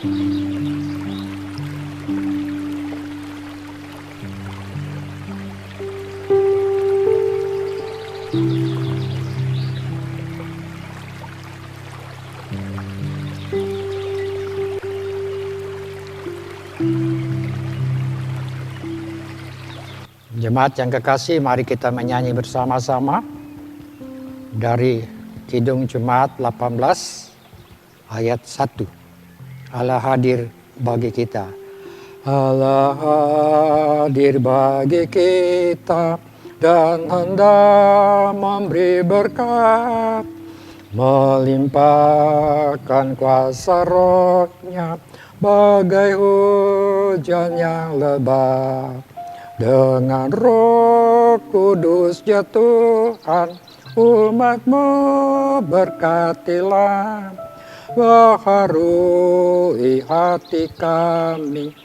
Jemaat yang kekasih, mari kita menyanyi bersama-sama dari Kidung Jemaat 18 ayat 1. Allah hadir bagi kita. Allah hadir bagi kita dan hendak memberi berkat, melimpahkan kuasa rohnya bagai hujan yang lebat. Dengan Roh Kudus ya Tuhan, umat-Mu berkatilah. Baharui hati kami,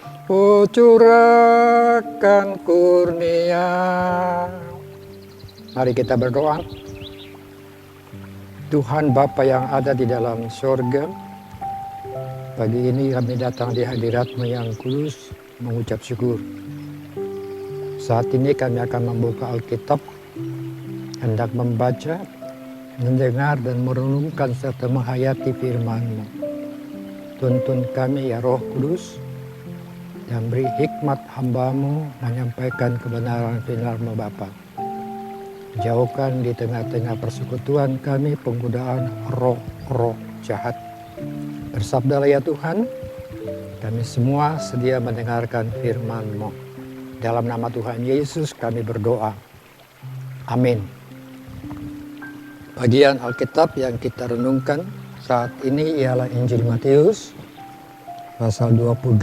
curahkan kurnia. Mari kita berdoa. Tuhan Bapa yang ada di dalam surga, pagi ini kami datang di hadirat-Mu yang kudus mengucap syukur. Saat ini kami akan membuka Alkitab, hendak membaca, mendengar dan merenungkan serta menghayati firman-Mu. Tuntun kami ya Roh Kudus, dan beri hikmat hamba-Mu menyampaikan kebenaran firman-Mu Bapa. Jauhkan di tengah-tengah persekutuan kami penggodaan roh-roh jahat. Bersabdalah ya Tuhan, kami semua sedia mendengarkan firman-Mu. Dalam nama Tuhan Yesus kami berdoa. Amin. Bagian Alkitab yang kita renungkan saat ini ialah Injil Matius pasal 28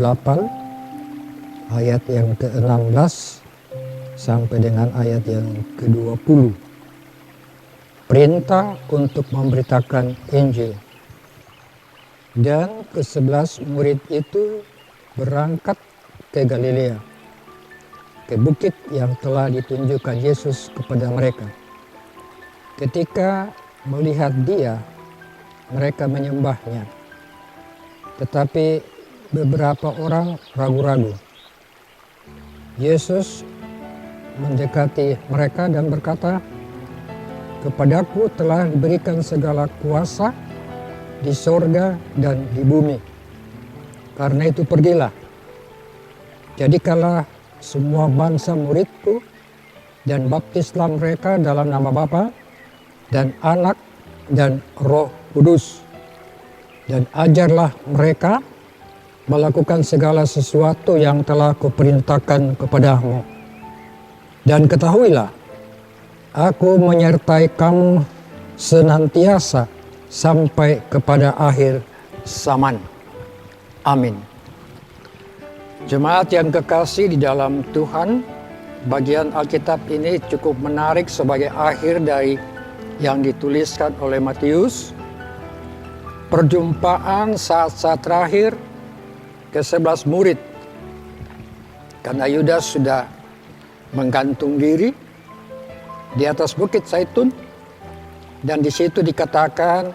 ayat yang ke-16 sampai dengan ayat yang ke-20. Perintah untuk memberitakan Injil. Dan ke-11 murid itu berangkat ke Galilea, ke bukit yang telah ditunjukkan Yesus kepada mereka. Ketika melihat Dia, mereka menyembahnya. Tetapi beberapa orang ragu-ragu. Yesus mendekati mereka dan berkata, "Kepadaku telah diberikan segala kuasa di sorga dan di bumi. Karena itu pergilah, jadikanlah semua bangsa muridku dan baptislah mereka dalam nama Bapa dan Anak dan Roh Kudus. Dan ajarlah mereka melakukan segala sesuatu yang telah kuperintahkan kepadamu. Dan ketahuilah, aku menyertai kamu senantiasa sampai kepada akhir zaman." Amin. Jemaat yang kekasih di dalam Tuhan, bagian Alkitab ini cukup menarik sebagai akhir dari yang dituliskan oleh Matius. Perjumpaan saat-saat terakhir ke-11 murid. Karena Yudas sudah menggantung diri di atas bukit Zaitun, dan di situ dikatakan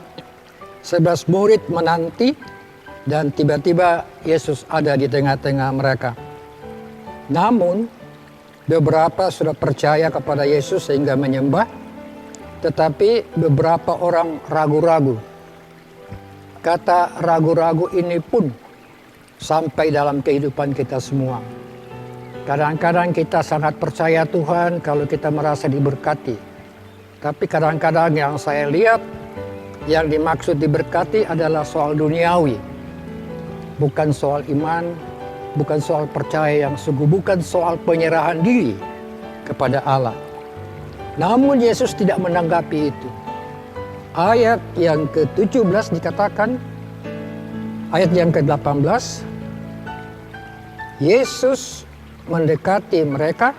11 murid menanti. Dan tiba-tiba Yesus ada di tengah-tengah mereka. Namun beberapa sudah percaya kepada Yesus sehingga menyembah, tetapi beberapa orang ragu-ragu. Kata ragu-ragu ini pun sampai dalam kehidupan kita semua. Kadang-kadang kita sangat percaya Tuhan kalau kita merasa diberkati. Tapi kadang-kadang yang saya lihat, yang dimaksud diberkati adalah soal duniawi. Bukan soal iman, bukan soal percaya yang sungguh, bukan soal penyerahan diri kepada Allah. Namun Yesus tidak menanggapi itu. Ayat yang ke-17 dikatakan, ayat yang ke-18, Yesus mendekati mereka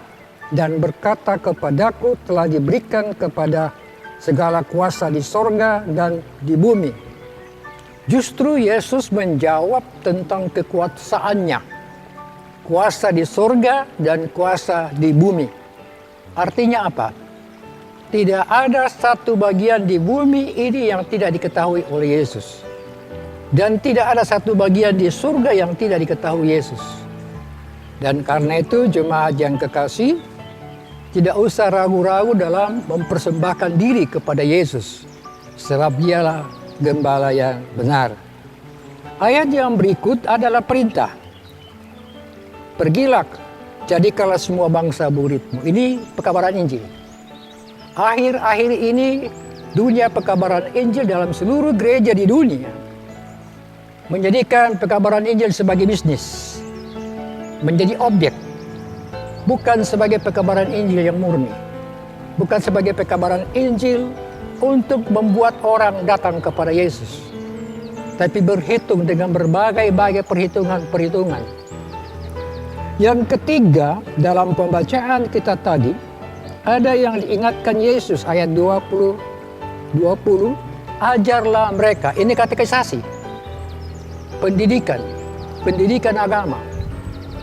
dan berkata, "Kepadaku telah diberikan kepada segala kuasa di sorga dan di bumi." Justru Yesus menjawab tentang kekuasaannya. Kuasa di sorga dan kuasa di bumi. Artinya apa? Tidak ada satu bagian di bumi ini yang tidak diketahui oleh Yesus. Dan tidak ada satu bagian di surga yang tidak diketahui Yesus. Dan karena itu jemaat yang kekasih, tidak usah ragu-ragu dalam mempersembahkan diri kepada Yesus. Sebab dialah gembala yang benar. Ayat yang berikut adalah perintah. Pergilah, jadikanlah semua bangsa muridmu. Ini pekabaran Injil. Akhir-akhir ini dunia pekabaran Injil dalam seluruh gereja di dunia menjadikan pekabaran Injil sebagai bisnis, menjadi objek, bukan sebagai pekabaran Injil yang murni, bukan sebagai pekabaran Injil untuk membuat orang datang kepada Yesus, tapi berhitung dengan berbagai-bagai perhitungan-perhitungan. Yang ketiga, dalam pembacaan kita tadi, ada yang diingatkan Yesus ayat 20, ajarlah mereka, ini katekisasi, pendidikan agama.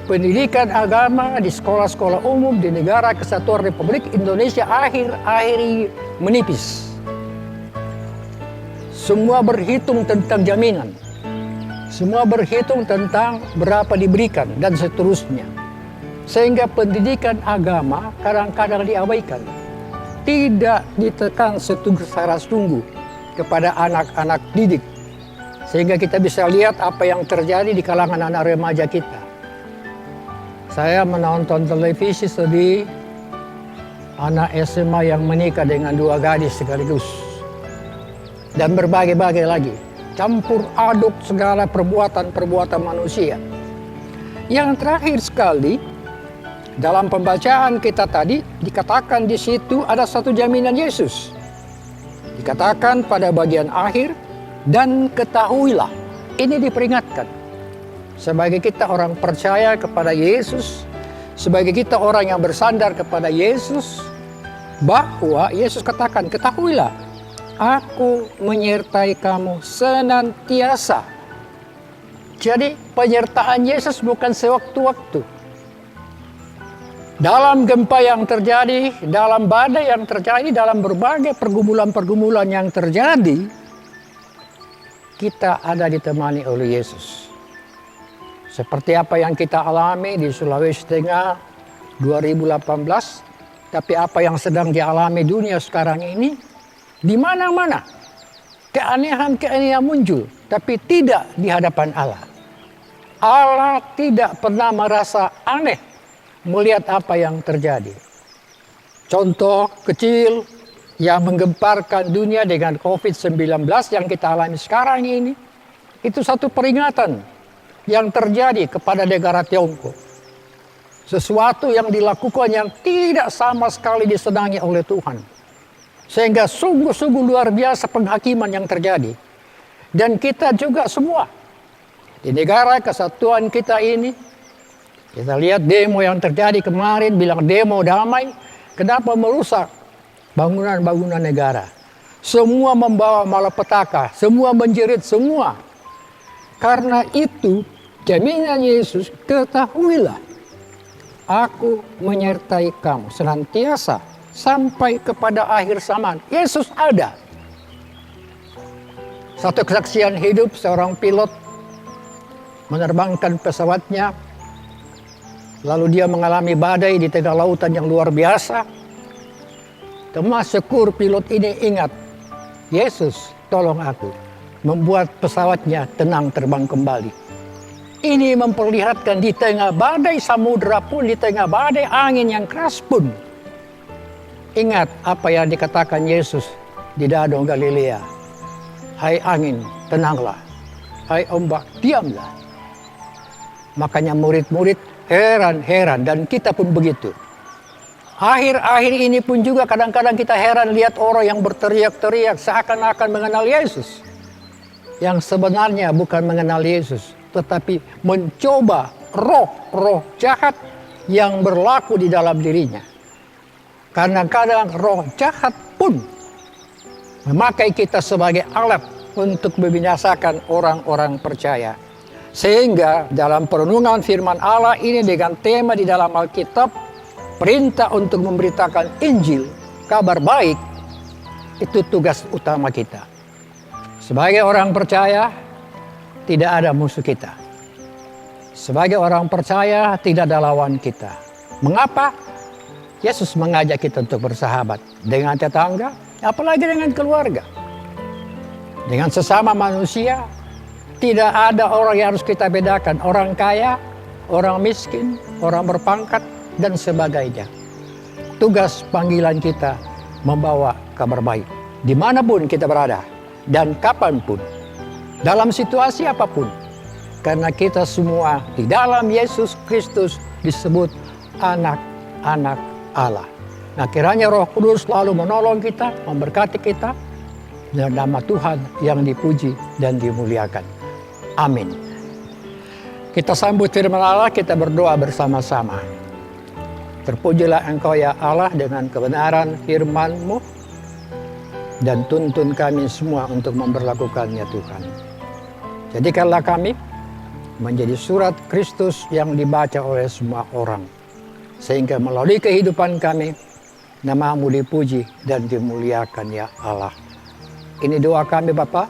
Pendidikan agama di sekolah-sekolah umum di negara Kesatuan Republik Indonesia akhir-akhir menipis. Semua berhitung tentang jaminan. Semua berhitung tentang berapa diberikan dan seterusnya. Sehingga pendidikan agama kadang-kadang diabaikan. Tidak ditekan secara sungguh kepada anak-anak didik. Sehingga kita bisa lihat apa yang terjadi di kalangan anak remaja kita. Saya menonton televisi sedih anak SMA yang menikah dengan 2 gadis sekaligus. Dan berbagai-bagai lagi. Campur aduk segala perbuatan-perbuatan manusia. Yang terakhir sekali, dalam pembacaan kita tadi, dikatakan di situ ada satu jaminan Yesus. Dikatakan pada bagian akhir, dan ketahuilah, ini diperingatkan. Sebagai kita orang percaya kepada Yesus, sebagai kita orang yang bersandar kepada Yesus, bahwa Yesus katakan, ketahuilah, aku menyertai kamu senantiasa. Jadi penyertaan Yesus bukan sewaktu-waktu. Dalam gempa yang terjadi, dalam badai yang terjadi, dalam berbagai pergumulan-pergumulan yang terjadi, kita ada ditemani oleh Yesus. Seperti apa yang kita alami di Sulawesi Tengah 2018, tapi apa yang sedang dialami dunia sekarang ini, di mana-mana keanehan-keanehan muncul, tapi tidak di hadapan Allah. Allah tidak pernah merasa aneh melihat apa yang terjadi. Contoh kecil yang menggemparkan dunia dengan COVID-19 yang kita alami sekarang ini, itu satu peringatan yang terjadi kepada negara Tiongkok. Sesuatu yang dilakukan yang tidak sama sekali disenangi oleh Tuhan. Sehingga sungguh-sungguh luar biasa penghakiman yang terjadi. Dan kita juga semua, di negara kesatuan kita ini, kita lihat demo yang terjadi kemarin, bilang demo damai, kenapa merusak bangunan-bangunan negara. Semua membawa malapetaka, semua menjerit semua. Karena itu, jaminan Yesus, ketahuilah, aku menyertai kamu senantiasa sampai kepada akhir zaman. Yesus ada. Satu kesaksian hidup seorang pilot menerbangkan pesawatnya, lalu dia mengalami badai di tengah lautan yang luar biasa. Syukur pilot ini ingat, Yesus tolong aku, membuat pesawatnya tenang terbang kembali. Ini memperlihatkan di tengah badai samudera pun, di tengah badai angin yang keras pun, ingat apa yang dikatakan Yesus di Danau Galilea. Hai angin, tenanglah. Hai ombak, diamlah. Makanya murid-murid heran-heran, dan kita pun begitu. Akhir-akhir ini pun juga kadang-kadang kita heran lihat orang yang berteriak-teriak seakan-akan mengenal Yesus. Yang sebenarnya bukan mengenal Yesus, tetapi mencoba roh-roh jahat yang berlaku di dalam dirinya. Kadang-kadang roh jahat pun memakai kita sebagai alat untuk membinasakan orang-orang percaya. Sehingga dalam perenungan firman Allah ini dengan tema di dalam Alkitab, perintah untuk memberitakan Injil, kabar baik, itu tugas utama kita. Sebagai orang percaya, tidak ada musuh kita. Sebagai orang percaya, tidak ada lawan kita. Mengapa? Yesus mengajak kita untuk bersahabat dengan tetangga, apalagi dengan keluarga. Dengan sesama manusia, tidak ada orang yang harus kita bedakan. Orang kaya, orang miskin, orang berpangkat, dan sebagainya. Tugas panggilan kita membawa kabar baik. Dimanapun kita berada, dan kapanpun, dalam situasi apapun. Karena kita semua di dalam Yesus Kristus disebut anak-anak Allah. Nah, kiranya Roh Kudus selalu menolong kita, memberkati kita, dan nama Tuhan yang dipuji dan dimuliakan. Amin. Kita sambut firman Allah, kita berdoa bersama-sama. Terpujilah Engkau ya Allah dengan kebenaran firman-Mu, dan tuntun kami semua untuk memberlakukannya Tuhan. Jadikanlah kami menjadi surat Kristus yang dibaca oleh semua orang. Sehingga melalui kehidupan kami, nama-Mu dipuji dan dimuliakan ya Allah. Ini doa kami Bapa.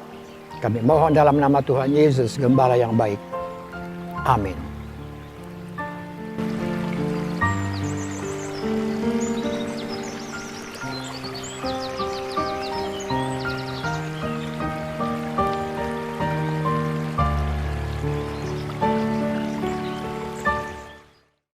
Kami mohon dalam nama Tuhan Yesus, Gembala yang baik. Amin.